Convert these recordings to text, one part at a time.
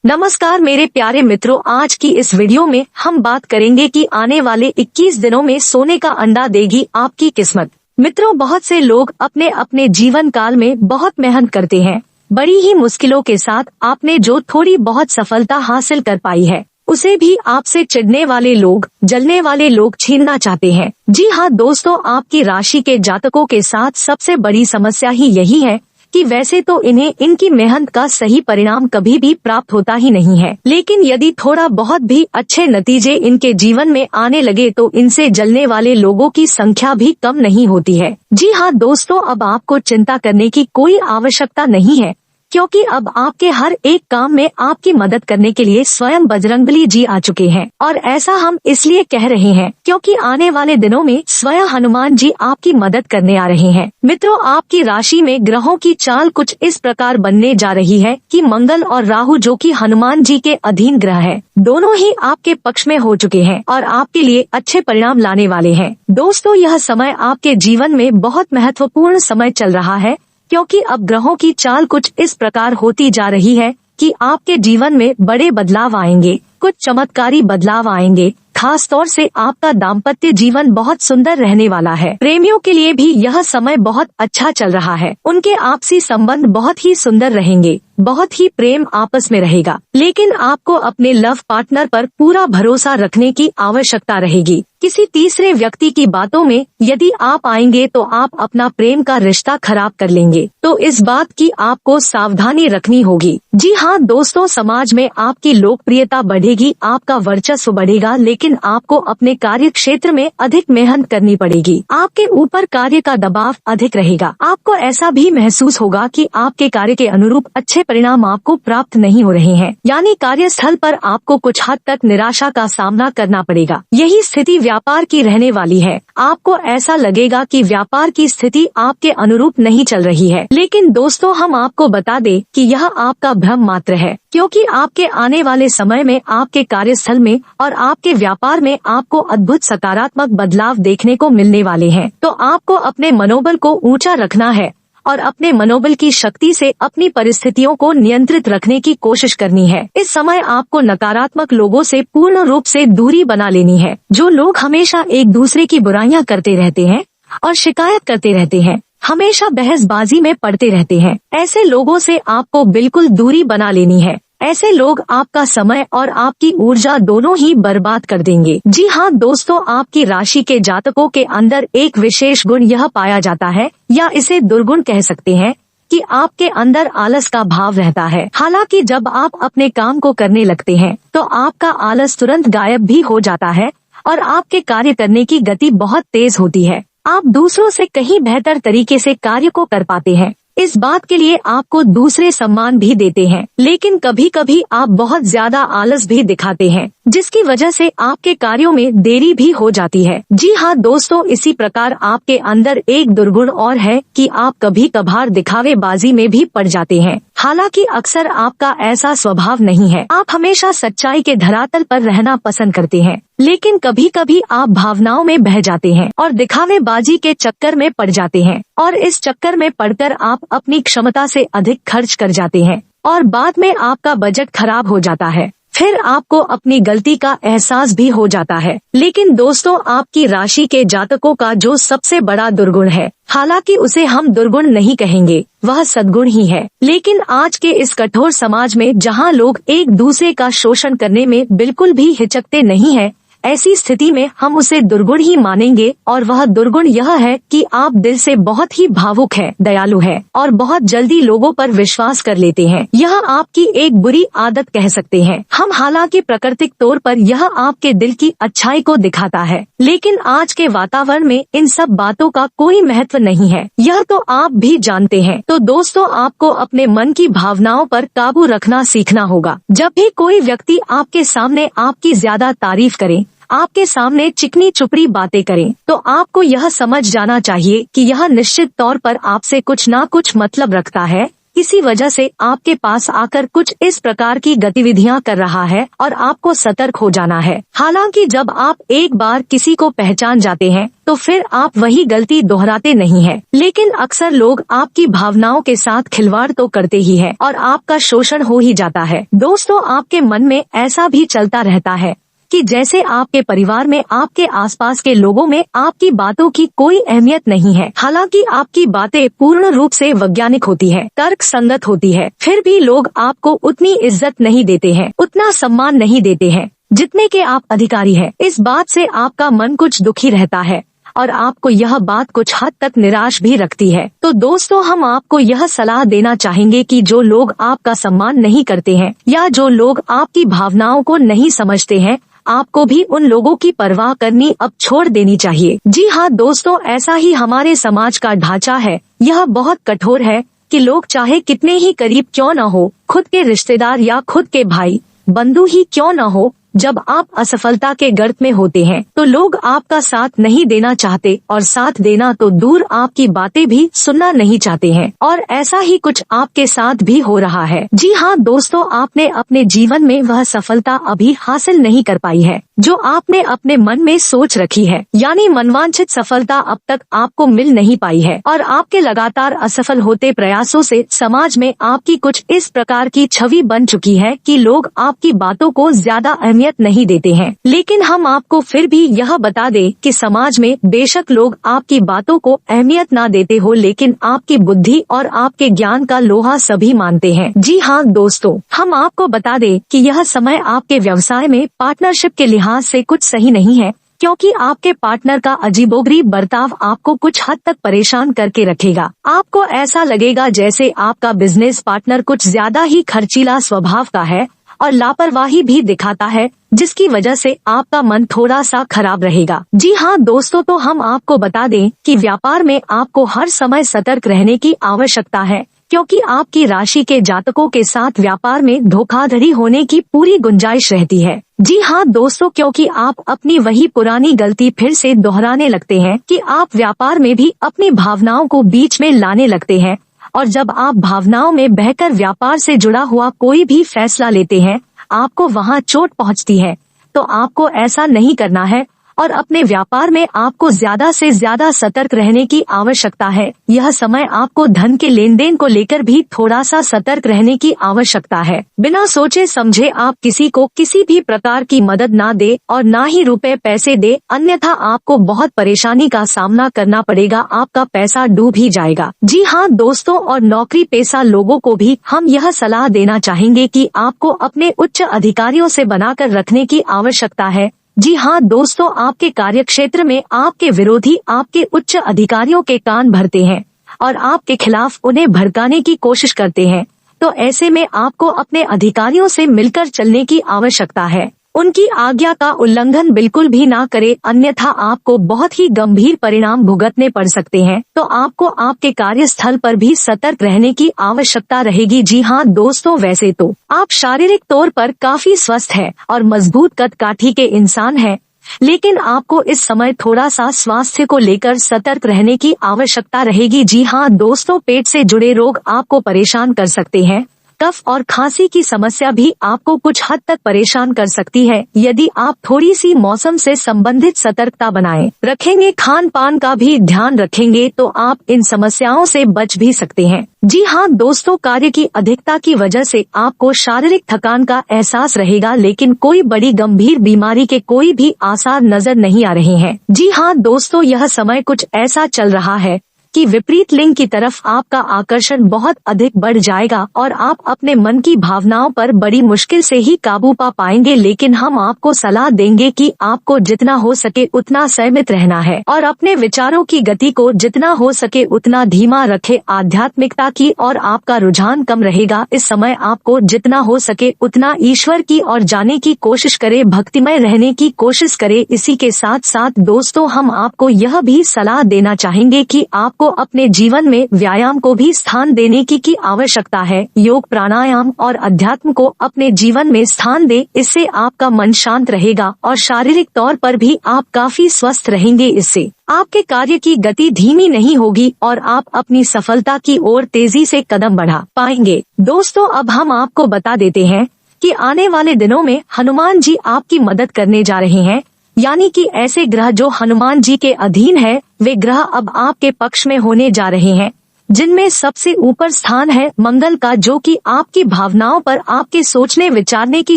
नमस्कार मेरे प्यारे मित्रों, आज की इस वीडियो में हम बात करेंगे कि आने वाले 21 दिनों में सोने का अंडा देगी आपकी किस्मत। मित्रों, बहुत से लोग अपने अपने जीवन काल में बहुत मेहनत करते हैं। बड़ी ही मुश्किलों के साथ आपने जो थोड़ी बहुत सफलता हासिल कर पाई है, उसे भी आपसे चिढ़ने वाले लोग, जलने वाले लोग छीनना चाहते हैं। जी हाँ दोस्तों, आपकी राशि के जातकों के साथ सबसे बड़ी समस्या ही यही है कि वैसे तो इन्हें इनकी मेहनत का सही परिणाम कभी भी प्राप्त होता ही नहीं है, लेकिन यदि थोड़ा बहुत भी अच्छे नतीजे इनके जीवन में आने लगे तो इनसे जलने वाले लोगों की संख्या भी कम नहीं होती है। जी हाँ दोस्तों, अब आपको चिंता करने की कोई आवश्यकता नहीं है, क्योंकि अब आपके हर एक काम में आपकी मदद करने के लिए स्वयं बजरंगबली जी आ चुके हैं। और ऐसा हम इसलिए कह रहे हैं क्योंकि आने वाले दिनों में स्वयं हनुमान जी आपकी मदद करने आ रहे हैं। मित्रों, आपकी राशि में ग्रहों की चाल कुछ इस प्रकार बनने जा रही है कि मंगल और राहु, जो कि हनुमान जी के अधीन ग्रह है, दोनों ही आपके पक्ष में हो चुके हैं और आपके लिए अच्छे परिणाम लाने वाले हैं। दोस्तों, यह समय आपके जीवन में बहुत महत्वपूर्ण समय चल रहा है, क्योंकि अब ग्रहों की चाल कुछ इस प्रकार होती जा रही है कि आपके जीवन में बड़े बदलाव आएंगे, कुछ चमत्कारी बदलाव आएंगे। खास तौर से आपका दाम्पत्य जीवन बहुत सुंदर रहने वाला है। प्रेमियों के लिए भी यह समय बहुत अच्छा चल रहा है। उनके आपसी संबंध बहुत ही सुंदर रहेंगे, बहुत ही प्रेम आपस में रहेगा। लेकिन आपको अपने लव पार्टनर पर पूरा भरोसा रखने की आवश्यकता रहेगी। किसी तीसरे व्यक्ति की बातों में यदि आप आएंगे तो आप अपना प्रेम का रिश्ता खराब कर लेंगे, तो इस बात की आपको सावधानी रखनी होगी। जी हाँ दोस्तों, समाज में आपकी लोकप्रियता बढ़ेगी, आपका वर्चस्व बढ़ेगा, लेकिन आपको अपने कार्य क्षेत्र में अधिक मेहनत करनी पड़ेगी। आपके ऊपर कार्य का दबाव अधिक रहेगा। आपको ऐसा भी महसूस होगा कि आपके कार्य के अनुरूप अच्छे परिणाम आपको प्राप्त नहीं हो रहे हैं, यानी कार्यस्थल पर आपको कुछ हद तक निराशा का सामना करना पड़ेगा। यही स्थिति व्यापार की रहने वाली है। आपको ऐसा लगेगा कि व्यापार की स्थिति आपके अनुरूप नहीं चल रही है, लेकिन दोस्तों हम आपको बता दें कि यह आपका भ्रम मात्र है, क्योंकि आपके आने वाले समय में आपके कार्यस्थल में और आपके व्यापार में आपको अद्भुत सकारात्मक बदलाव देखने को मिलने वाले हैं। तो आपको अपने मनोबल को ऊंचा रखना है और अपने मनोबल की शक्ति से अपनी परिस्थितियों को नियंत्रित रखने की कोशिश करनी है। इस समय आपको नकारात्मक लोगों से पूर्ण रूप से दूरी बना लेनी है। जो लोग हमेशा एक दूसरे की बुराइयां करते रहते हैं और शिकायत करते रहते हैं, हमेशा बहसबाजी में पड़ते रहते हैं, ऐसे लोगों से आपको बिल्कुल दूरी बना लेनी है। ऐसे लोग आपका समय और आपकी ऊर्जा दोनों ही बर्बाद कर देंगे। जी हाँ दोस्तों, आपकी राशि के जातकों के अंदर एक विशेष गुण यह पाया जाता है, या इसे दुर्गुण कह सकते हैं, कि आपके अंदर आलस का भाव रहता है। हालांकि जब आप अपने काम को करने लगते हैं तो आपका आलस तुरंत गायब भी हो जाता है और आपके कार्य करने की गति बहुत तेज होती है। आप दूसरों से कहीं बेहतर तरीके से कार्य को कर पाते हैं। इस बात के लिए आपको दूसरे सम्मान भी देते हैं, लेकिन कभी कभी आप बहुत ज्यादा आलस भी दिखाते हैं, जिसकी वजह से आपके कार्यों में देरी भी हो जाती है। जी हाँ दोस्तों, इसी प्रकार आपके अंदर एक दुर्गुण और है कि आप कभी कभार दिखावेबाजी में भी पड़ जाते हैं। हालांकि अक्सर आपका ऐसा स्वभाव नहीं है। आप हमेशा सच्चाई के धरातल पर रहना पसंद करते हैं, लेकिन कभी कभी आप भावनाओं में बह जाते हैं और दिखावेबाजी के चक्कर में पड़ जाते हैं, और इस चक्कर में पड़कर आप अपनी क्षमता से अधिक खर्च कर जाते हैं और बाद में आपका बजट खराब हो जाता है। फिर आपको अपनी गलती का एहसास भी हो जाता है। लेकिन दोस्तों, आपकी राशि के जातकों का जो सबसे बड़ा दुर्गुण है, हालांकि उसे हम दुर्गुण नहीं कहेंगे, वह सद्गुण ही है। लेकिन आज के इस कठोर समाज में जहां लोग एक दूसरे का शोषण करने में बिल्कुल भी हिचकते नहीं है, ऐसी स्थिति में हम उसे दुर्गुण ही मानेंगे। और वह दुर्गुण यह है कि आप दिल से बहुत ही भावुक हैं, दयालु हैं और बहुत जल्दी लोगों पर विश्वास कर लेते हैं। यह आपकी एक बुरी आदत कह सकते हैं हम। हालांकि प्राकृतिक तौर पर यह आपके दिल की अच्छाई को दिखाता है, लेकिन आज के वातावरण में इन सब बातों का कोई महत्व नहीं है, यह तो आप भी जानते हैं। तो दोस्तों, आपको अपने मन की भावनाओं पर काबू रखना सीखना होगा। जब भी कोई व्यक्ति आपके सामने आपकी ज्यादा तारीफ करे, आपके सामने चिकनी चुपड़ी बातें करें, तो आपको यह समझ जाना चाहिए कि यह निश्चित तौर पर आपसे कुछ ना कुछ मतलब रखता है। किसी वजह से आपके पास आकर कुछ इस प्रकार की गतिविधियां कर रहा है और आपको सतर्क हो जाना है। हालांकि जब आप एक बार किसी को पहचान जाते हैं तो फिर आप वही गलती दोहराते नहीं हैं। लेकिन अक्सर लोग आपकी भावनाओं के साथ खिलवाड़ तो करते ही है और आपका शोषण हो ही जाता है। दोस्तों, आपके मन में ऐसा भी चलता रहता है कि जैसे आपके परिवार में, आपके आसपास के लोगों में आपकी बातों की कोई अहमियत नहीं है। हालांकि आपकी बातें पूर्ण रूप से वैज्ञानिक होती है, तर्क संगत होती है, फिर भी लोग आपको उतनी इज्जत नहीं देते हैं, उतना सम्मान नहीं देते हैं जितने के आप अधिकारी हैं। इस बात से आपका मन कुछ दुखी रहता है और आपको यह बात कुछ हद तक निराश भी रखती है। तो दोस्तों, हम आपको यह सलाह देना चाहेंगे कि जो लोग आपका सम्मान नहीं करते हैं या जो लोग आपकी भावनाओं को नहीं समझते हैं, आपको भी उन लोगों की परवाह करनी अब छोड़ देनी चाहिए। जी हाँ दोस्तों, ऐसा ही हमारे समाज का ढांचा है। यह बहुत कठोर है कि लोग चाहे कितने ही करीब क्यों न हो, खुद के रिश्तेदार या खुद के भाई बंधु ही क्यों न हो, जब आप असफलता के गर्त में होते हैं तो लोग आपका साथ नहीं देना चाहते और साथ देना तो दूर, आपकी बातें भी सुनना नहीं चाहते हैं। और ऐसा ही कुछ आपके साथ भी हो रहा है। जी हाँ दोस्तों, आपने अपने जीवन में वह सफलता अभी हासिल नहीं कर पाई है जो आपने अपने मन में सोच रखी है, यानी मनवांछित सफलता अब तक आपको मिल नहीं पाई है और आपके लगातार असफल होते प्रयासों से समाज में आपकी कुछ इस प्रकार की छवि बन चुकी है कि लोग आपकी बातों को ज्यादा अहमियत नहीं देते हैं। लेकिन हम आपको फिर भी यह बता दें कि समाज में बेशक लोग आपकी बातों को अहमियत ना देते हो, लेकिन आपकी बुद्धि और आपके ज्ञान का लोहा सभी मानते हैं। जी हाँ दोस्तों, हम आपको बता दें कि यह समय आपके व्यवसाय में पार्टनरशिप के लिहाज से कुछ सही नहीं है, क्योंकि आपके पार्टनर का अजीबोगरीब बर्ताव आपको कुछ हद तक परेशान करके रखेगा। आपको ऐसा लगेगा जैसे आपका बिजनेस पार्टनर कुछ ज्यादा ही खर्चीला स्वभाव का है और लापरवाही भी दिखाता है, जिसकी वजह से आपका मन थोड़ा सा खराब रहेगा। जी हाँ दोस्तों, तो हम आपको बता दें कि व्यापार में आपको हर समय सतर्क रहने की आवश्यकता है, क्योंकि आपकी राशि के जातकों के साथ व्यापार में धोखाधड़ी होने की पूरी गुंजाइश रहती है। जी हाँ दोस्तों, क्योंकि आप अपनी वही पुरानी गलती फिर से दोहराने लगते हैं कि आप व्यापार में भी अपनी भावनाओं को बीच में लाने लगते हैं, और जब आप भावनाओं में बहकर व्यापार से जुड़ा हुआ कोई भी फैसला लेते हैं, आपको वहाँ चोट पहुँचती है। तो आपको ऐसा नहीं करना है और अपने व्यापार में आपको ज्यादा से ज्यादा सतर्क रहने की आवश्यकता है। यह समय आपको धन के लेन देन को लेकर भी थोड़ा सा सतर्क रहने की आवश्यकता है। बिना सोचे समझे आप किसी को किसी भी प्रकार की मदद ना दे और ना ही रुपए पैसे दे, अन्यथा आपको बहुत परेशानी का सामना करना पड़ेगा, आपका पैसा डूब ही जाएगा। जी हाँ दोस्तों, और नौकरी पेशा लोगों को भी हम यह सलाह देना चाहेंगे कि आपको अपने उच्च अधिकारियों से बनाकर रखने की आवश्यकता है। जी हाँ दोस्तों, आपके कार्यक्षेत्र में आपके विरोधी आपके उच्च अधिकारियों के कान भरते हैं और आपके खिलाफ उन्हें भड़काने की कोशिश करते हैं। तो ऐसे में आपको अपने अधिकारियों से मिलकर चलने की आवश्यकता है। उनकी आज्ञा का उल्लंघन बिल्कुल भी ना करे, अन्यथा आपको बहुत ही गंभीर परिणाम भुगतने पड़ सकते हैं। तो आपको आपके कार्यस्थल पर भी सतर्क रहने की आवश्यकता रहेगी। जी हाँ दोस्तों, वैसे तो आप शारीरिक तौर पर काफी स्वस्थ हैं और मजबूत कद काठी के इंसान हैं, लेकिन आपको इस समय थोड़ा सा स्वास्थ्य को लेकर सतर्क रहने की आवश्यकता रहेगी। जी हाँ दोस्तों, पेट से जुड़े रोग आपको परेशान कर सकते हैं। कफ और खांसी की समस्या भी आपको कुछ हद तक परेशान कर सकती है। यदि आप थोड़ी सी मौसम से संबंधित सतर्कता बनाए रखेंगे, खान पान का भी ध्यान रखेंगे, तो आप इन समस्याओं से बच भी सकते हैं। जी हाँ दोस्तों, कार्य की अधिकता की वजह से आपको शारीरिक थकान का एहसास रहेगा, लेकिन कोई बड़ी गंभीर बीमारी के कोई भी आसार नजर नहीं आ रहे हैं। जी हाँ दोस्तों, यह समय कुछ ऐसा चल रहा है कि विपरीत लिंग की तरफ आपका आकर्षण बहुत अधिक बढ़ जाएगा और आप अपने मन की भावनाओं पर बड़ी मुश्किल से ही काबू पा पाएंगे। लेकिन हम आपको सलाह देंगे कि आपको जितना हो सके उतना संयमित रहना है और अपने विचारों की गति को जितना हो सके उतना धीमा रखे। आध्यात्मिकता की और आपका रुझान कम रहेगा। इस समय आपको जितना हो सके उतना ईश्वर की और जाने की कोशिश करे, भक्तिमय रहने की कोशिश करे। इसी के साथ साथ दोस्तों, हम आपको यह भी सलाह देना चाहेंगे कि आप आपको अपने जीवन में व्यायाम को भी स्थान देने की आवश्यकता है। योग, प्राणायाम और अध्यात्म को अपने जीवन में स्थान दे, इससे आपका मन शांत रहेगा और शारीरिक तौर पर भी आप काफी स्वस्थ रहेंगे। इससे आपके कार्य की गति धीमी नहीं होगी और आप अपनी सफलता की ओर तेजी से कदम बढ़ा पाएंगे। दोस्तों, अब हम आपको बता देते हैं कि आने वाले दिनों में हनुमान जी आपकी मदद करने जा रहे हैं, यानी कि ऐसे ग्रह जो हनुमान जी के अधीन है, वे ग्रह अब आपके पक्ष में होने जा रहे हैं, जिनमें सबसे ऊपर स्थान है मंगल का, जो कि आपकी भावनाओं पर, आपके सोचने विचारने की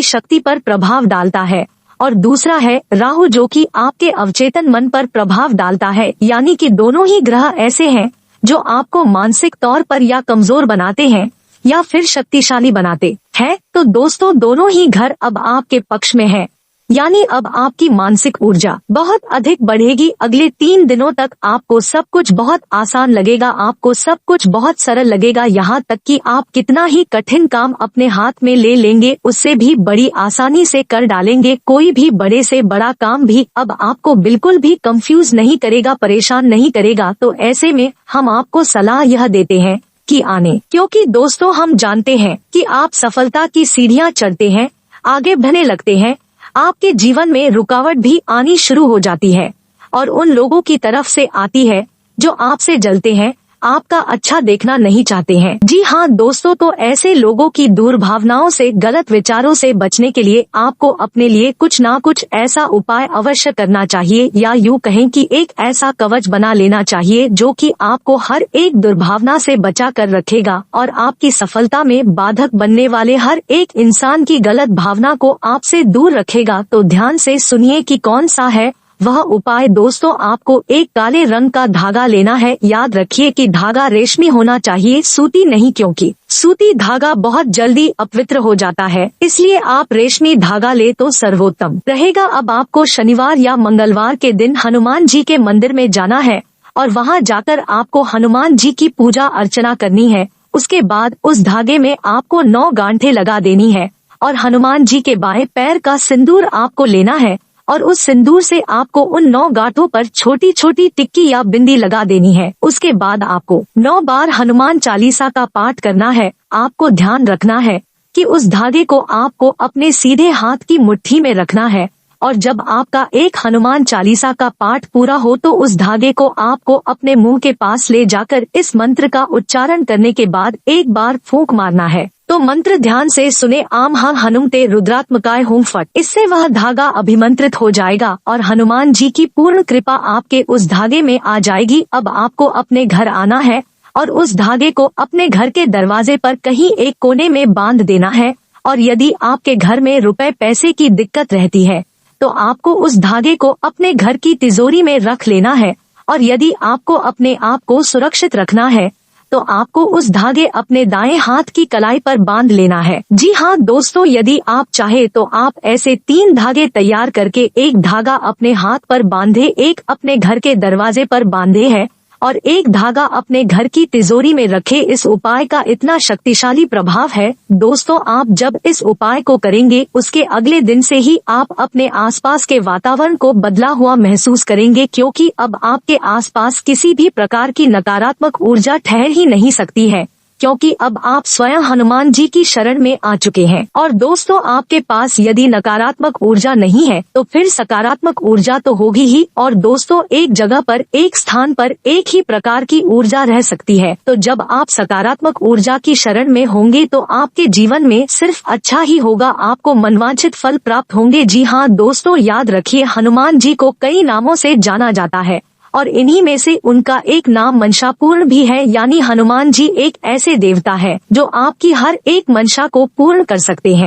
शक्ति पर प्रभाव डालता है, और दूसरा है राहु, जो कि आपके अवचेतन मन पर प्रभाव डालता है। यानी कि दोनों ही ग्रह ऐसे हैं जो आपको मानसिक तौर पर या कमजोर बनाते हैं या फिर शक्तिशाली बनाते हैं। तो दोस्तों, दोनों ही घर अब आपके पक्ष में है, यानी अब आपकी मानसिक ऊर्जा बहुत अधिक बढ़ेगी। अगले 3 दिनों तक आपको सब कुछ बहुत आसान लगेगा, आपको सब कुछ बहुत सरल लगेगा, यहाँ तक कि आप कितना ही कठिन काम अपने हाथ में ले लेंगे, उससे भी बड़ी आसानी से कर डालेंगे। कोई भी बड़े से बड़ा काम भी अब आपको बिल्कुल भी कंफ्यूज नहीं करेगा, परेशान नहीं करेगा। तो ऐसे में हम आपको सलाह यह देते हैं कि आने, क्योंकि दोस्तों हम जानते हैं कि आप सफलता की सीढ़ियाँ चढ़ते हैं, आगे बढ़ने लगते हैं, आपके जीवन में रुकावट भी आनी शुरू हो जाती है और उन लोगों की तरफ से आती है जो आपसे जलते हैं, आपका अच्छा देखना नहीं चाहते हैं। जी हाँ दोस्तों, तो ऐसे लोगों की दुर्भावनाओं से, गलत विचारों से बचने के लिए आपको अपने लिए कुछ ना कुछ ऐसा उपाय अवश्य करना चाहिए, या यूँ कहें कि एक ऐसा कवच बना लेना चाहिए जो कि आपको हर एक दुर्भावना से बचा कर रखेगा और आपकी सफलता में बाधक बनने वाले हर एक इंसान की गलत भावना को आपसे दूर रखेगा। तो ध्यान से सुनिए कि कौन सा है वह उपाय। दोस्तों, आपको एक काले रंग का धागा लेना है। याद रखिए कि धागा रेशमी होना चाहिए, सूती नहीं, क्योंकि सूती धागा बहुत जल्दी अपवित्र हो जाता है, इसलिए आप रेशमी धागा ले तो सर्वोत्तम रहेगा। अब आपको शनिवार या मंगलवार के दिन हनुमान जी के मंदिर में जाना है और वहां जाकर आपको हनुमान जी की पूजा अर्चना करनी है। उसके बाद उस धागे में आपको 9 गांठें लगा देनी है और हनुमान जी के बाएं पैर का सिंदूर आपको लेना है और उस सिंदूर से आपको उन 9 गांठों पर छोटी छोटी टिक्की या बिंदी लगा देनी है। उसके बाद आपको 9 बार हनुमान चालीसा का पाठ करना है। आपको ध्यान रखना है कि उस धागे को आपको अपने सीधे हाथ की मुट्ठी में रखना है और जब आपका एक हनुमान चालीसा का पाठ पूरा हो तो उस धागे को आपको अपने मुंह के पास ले जाकर इस मंत्र का उच्चारण करने के बाद एक बार फूंक मारना है। तो मंत्र ध्यान से सुने, आम हं हनुमते रुद्रात्मकाय हुं फट। इससे वह धागा अभिमंत्रित हो जाएगा और हनुमान जी की पूर्ण कृपा आपके उस धागे में आ जाएगी। अब आपको अपने घर आना है और उस धागे को अपने घर के दरवाजे पर कहीं एक कोने में बांध देना है। और यदि आपके घर में रुपए पैसे की दिक्कत रहती है तो आपको उस धागे को अपने घर की तिजोरी में रख लेना है और यदि आपको अपने आप को सुरक्षित रखना है तो आपको उस धागे अपने दाएं हाथ की कलाई पर बांध लेना है। जी हाँ दोस्तों, यदि आप चाहे तो आप ऐसे 3 धागे तैयार करके एक धागा अपने हाथ पर बांधे, एक अपने घर के दरवाजे पर बांधे है और एक धागा अपने घर की तिजोरी में रखे। इस उपाय का इतना शक्तिशाली प्रभाव है दोस्तों, आप जब इस उपाय को करेंगे उसके अगले दिन से ही आप अपने आसपास के वातावरण को बदला हुआ महसूस करेंगे, क्योंकि अब आपके आसपास किसी भी प्रकार की नकारात्मक ऊर्जा ठहर ही नहीं सकती है, क्योंकि अब आप स्वयं हनुमान जी की शरण में आ चुके हैं। और दोस्तों, आपके पास यदि नकारात्मक ऊर्जा नहीं है तो फिर सकारात्मक ऊर्जा तो होगी ही। और दोस्तों, एक जगह पर, एक स्थान पर एक ही प्रकार की ऊर्जा रह सकती है, तो जब आप सकारात्मक ऊर्जा की शरण में होंगे तो आपके जीवन में सिर्फ अच्छा ही होगा, आपको मनवांछित फल प्राप्त होंगे। जी हाँ दोस्तों, याद रखिए, हनुमान जी को कई नामों से जाना जाता है और इन्हीं में से उनका एक नाम मंशापूर्ण भी है, यानी हनुमान जी एक ऐसे देवता है जो आपकी हर एक मंशा को पूर्ण कर सकते हैं।